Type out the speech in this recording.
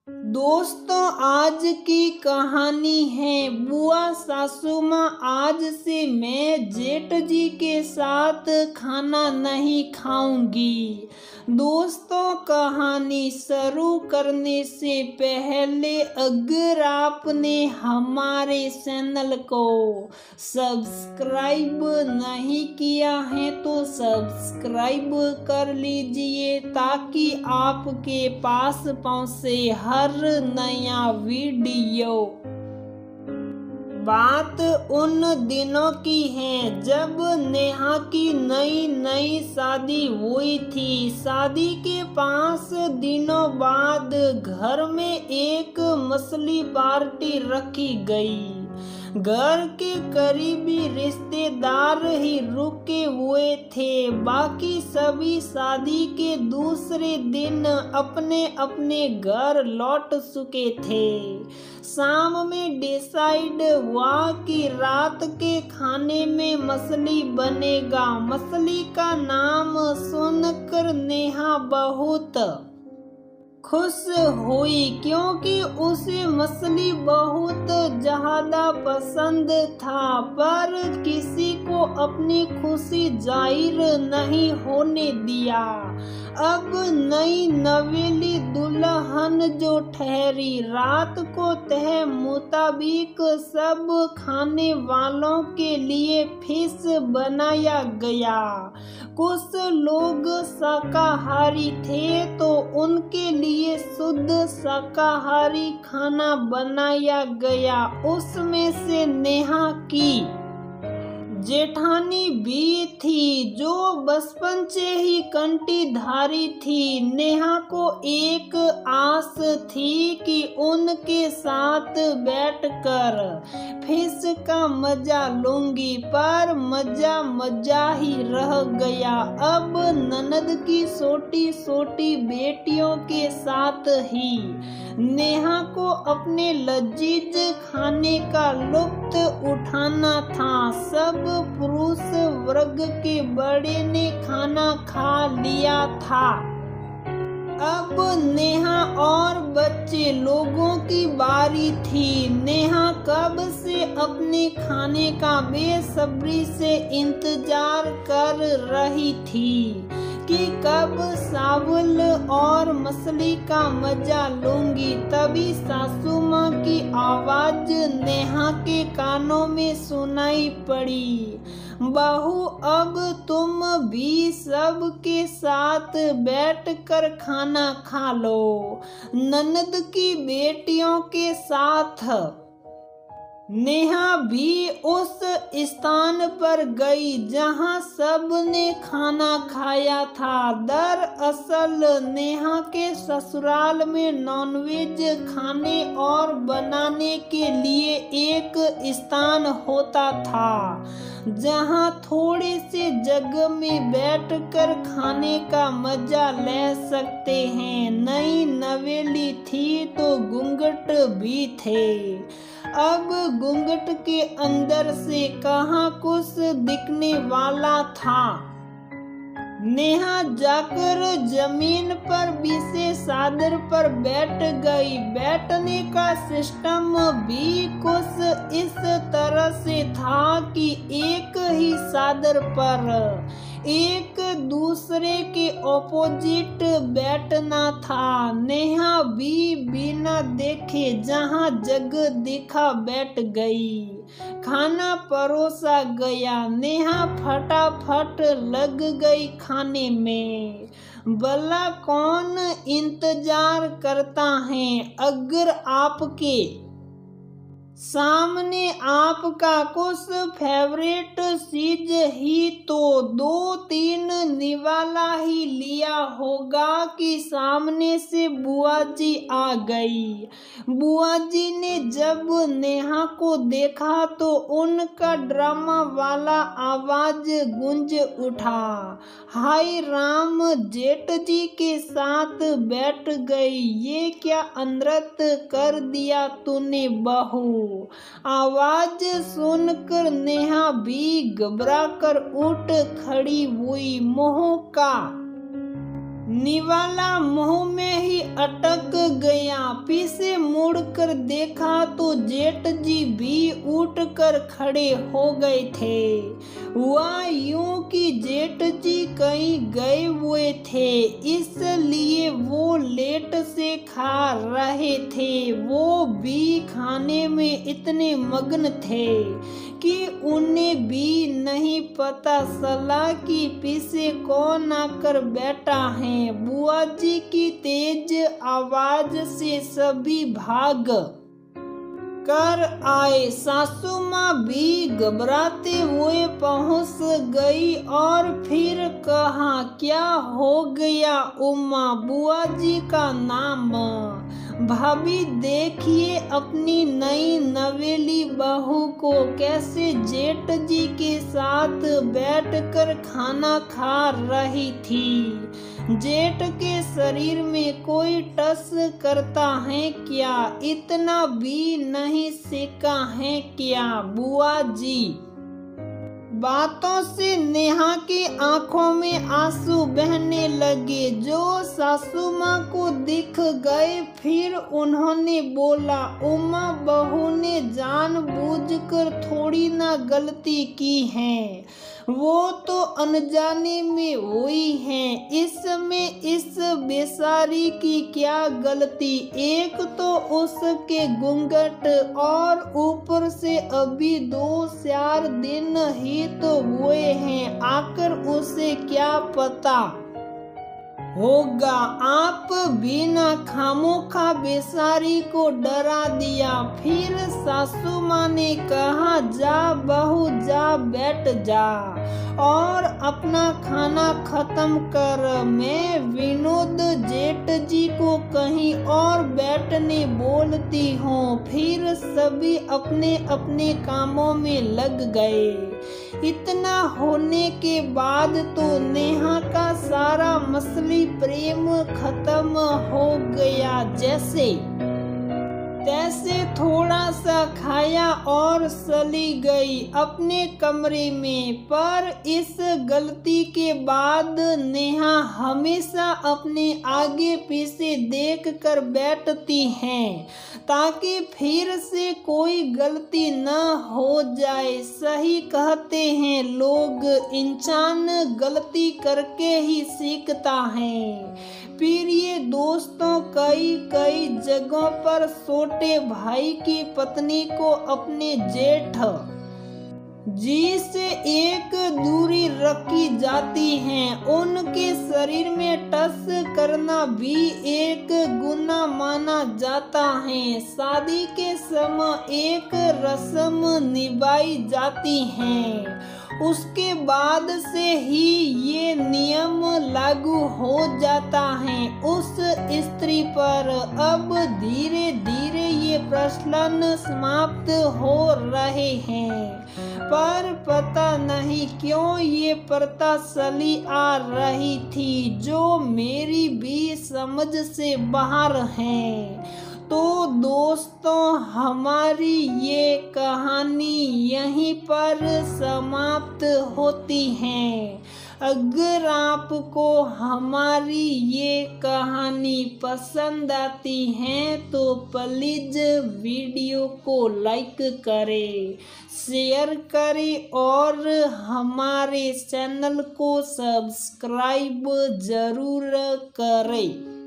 दोस्तों, आज की कहानी है बुआ सासू माँ आज से मैं जेठ जी के साथ खाना नहीं खाऊंगी। दोस्तों, कहानी शुरू करने से पहले अगर आपने हमारे चैनल को सब्सक्राइब नहीं किया है तो सब्सक्राइब कर लीजिए ताकि आपके पास पहुंचे हर नया वीडियो। बात उन दिनों की है जब नेहा की नई नई शादी हुई थी। शादी के 5 दिनों बाद घर में एक मछली पार्टी रखी गई। घर के करीबी रिश्तेदार ही रुके हुए थे, बाकी सभी शादी के दूसरे दिन अपने अपने घर लौट चुके थे। शाम में डिसाइड हुआ कि रात के खाने में मछली बनेगा। मछली का नाम सुनकर नेहा बहुत खुश हुई क्योंकि उसे मछली बहुत ज्यादा पसंद था, पर किसी को अपनी खुशी जाहिर नहीं होने दिया। अब नई नवेली दुल्हन जो ठहरी, रात को तय मुताबिक सब खाने वालों के लिए फिश बनाया गया। कुछ लोग शाकाहारी थे तो उनके लिए शुद्ध शाकाहारी खाना बनाया गया। उसमें से नेहा की जेठानी भी थी जो बचपन से ही कंठीधारी थी। नेहा को एक आस थी कि उनके साथ बैठकर फिश का मजा लूंगी, पर मजा ही रह गया। अब ननद की छोटी छोटी बेटियों के साथ ही नेहा को अपने लजीज खाने का लुत्फ उठाना था। सब पुरुष वर्ग के बड़े ने खाना खा लिया था। अब नेहा और बच्चे लोगों की बारी थी। नेहा कब से अपने खाने का बेसब्री से इंतजार कर रही थी कि कब चावल और मछली का मजा लूंगी। तभी सासू माँ की आवाज नेहा के कानों में सुनाई पड़ी, बहू अब तुम भी सब के साथ बैठकर खाना खा लो। ननद की बेटियों के साथ नेहा भी उस स्थान पर गई जहां सब ने खाना खाया था। दरअसल नेहा के ससुराल में नॉनवेज खाने और बनाने के लिए एक स्थान होता था जहां थोड़े से जगह में बैठकर खाने का मजा ले सकते हैं। नई नवेली थी तो घूंघट भी थे। अब घूंघट के अंदर से कहाँ कुछ दिखने वाला था। नेहा जाकर जमीन पर बिछे चादर पर बैठ गई। बैठने का सिस्टम भी कुछ इस तरह से था कि एक ही चादर पर एक दूसरे के ऑपोजिट बैठना था। नेहा भी बिना देखे जहां जगह दिखा बैठ गई। खाना परोसा गया। नेहा फटाफट लग गई खाने में। भला कौन इंतजार करता है? अगर आपके सामने आपका कुछ फेवरेट चीज ही तो 2-3 निवाला ही लिया होगा कि सामने से बुआ जी आ गई। बुआ जी ने जब नेहा को देखा तो उनका ड्रामा वाला आवाज गूंज उठा, हाय राम, जेठ जी के साथ बैठ गई, ये क्या अनर्थ कर दिया तूने बहू। आवाज सुनकर नेहा भी घबरा कर उठ खड़ी हुई। मुंह का निवाला मुंह में ही अटक गया। पीछे मुड़कर देखा तो जेठ जी भी उठकर खड़े हो गए थे। वह यूं कि जेठ जी कहीं गए हुए थे, इसलिए वो लेट से खा रहे थे। वो भी खाने में इतने मग्न थे कि उन्हें भी नहीं पता चला कि पीछे कौन आकर बैठा है। बुआ जी की तेज आवाज से सभी भाग कर आए। सासू माँ भी घबराते हुए पहुंच गई और फिर कहा, क्या हो गया उमा? बुआ जी का नाम। भाभी देखिए अपनी नई नवेली बहू को कैसे जेठ जी के साथ बैठकर खाना खा रही थी। जेठ के शरीर में कोई टस करता है क्या? इतना भी नहीं सीखा है क्या बुआ जी? बातों से नेहा की आंखों में आंसू बहने लगे, जो सासू माँ को दिख गए। फिर उन्होंने बोला, उमा बहू ने जानबूझकर थोड़ी ना गलती की है, वो तो अनजाने में हुई है। इसमें इस बेचारी की क्या गलती? एक तो उसके घूंघट और ऊपर से अभी 2-4 दिन ही तो हुए हैं। आकर उसे क्या पता होगा? आप बिना खामोखा बेचारी को डरा दिया। फिर सासू माँ ने कहा, जा बहू जा, बैठ जा और अपना खाना खत्म कर। मैं विनोद जेठ जी को कहीं और बैठने बोलती हूँ। फिर सभी अपने अपने कामों में लग गए। इतना होने के बाद तो नेहा का सारा मसली प्रेम खत्म हो गया। जैसे तैसे थोड़ा सा खाया और चली गई अपने कमरे में। पर इस गलती के बाद नेहा हमेशा अपने आगे पीछे देख कर बैठती हैं, ताकि फिर से कोई गलती न हो जाए। सही कहते हैं लोग, इंसान गलती करके ही सीखता है। फिर ये दोस्तों कई जगहों पर छोटे भाई की पत्नी को अपने जेठ जी से एक दूरी रखी जाती है। उनके शरीर में टच करना भी एक गुनाह माना जाता है। शादी के समय एक रस्म निभाई जाती है, उसके बाद से ही ये नियम लागू हो जाता है उस स्त्री पर। अब धीरे धीरे ये प्रचलन समाप्त हो रहे हैं, पर पता नहीं क्यों ये प्रथा चली आ रही थी, जो मेरी भी समझ से बाहर है। तो दोस्तों, हमारी ये कहानी यहीं पर समाप्त होती है। अगर आपको हमारी ये कहानी पसंद आती है तो प्लीज़ वीडियो को लाइक करें, शेयर करें और हमारे चैनल को सब्सक्राइब ज़रूर करें।